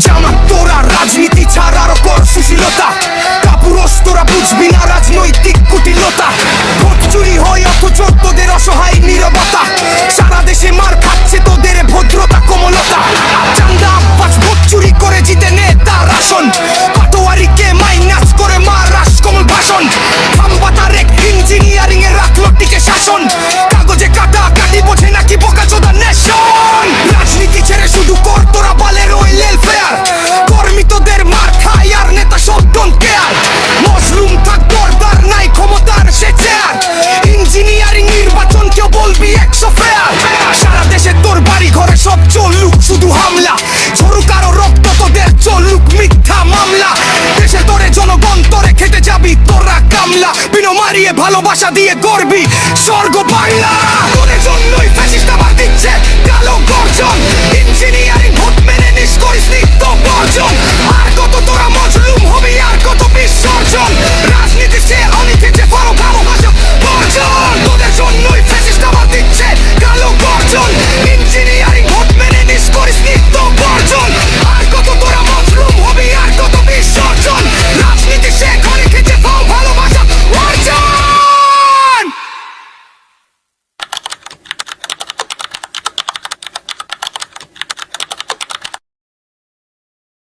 জামাত তোরা রাজনীতি ছাড়া আরো কর সুশীলতা, কাপুরস তোরা বুঝবি না রাজনৈতিক কুটিলতা। ভোট চুরি হয় অথচ তোদের অসহায় নীরবতা, সারা দেশে মার খাচ্ছে তোদের ভদ্রতা কোমলতা। চান্দা আব্বাস ভোট চুরি করে জিতে নেতার আসন, পাটোয়ারিকে মাইনাস করে মার রাজকমল ভাষণ। খাম্বাতার এক ইঞ্জিনিয়ারিং এ রাখলো টিকে শাসন, কাগজে কাটা কাটি বোঝে নাকি বোকাচোদা নেশন। রাজনীতি ছেড়ে শুধু কর তোরা বালের ওই ওয়েলফেয়ার, কর্মী তোদের মার খায় আর নেতা সব ডোন্ট কেয়ার। মজলুম থাক দরদার নাই ক্ষমতার সে চেয়ার, ইঞ্জিনিয়ারিং নির্বাচন কেউ বলবি 100 ফেয়ার। সারা দেশে তোর বাড়ি ঘরে সব চলুক শুধু হামলা, ঝরুক আরো রক্ত তোদের চলুক মিথ্যা মামলা। দেশে তোরে জনগণ তোরে খেতে যাবি তোরা কামলা, বিনো মারিয়ে ভালোবাসা দিয়ে গর্বি স্বর্গ বাংলা। তোদের জন্যই ফ্যাসিস্ট আবার দিচ্ছে কালো গর্জন, ইঞ্জিনিয়ারিং ভোট মেনে নিস করিস নি।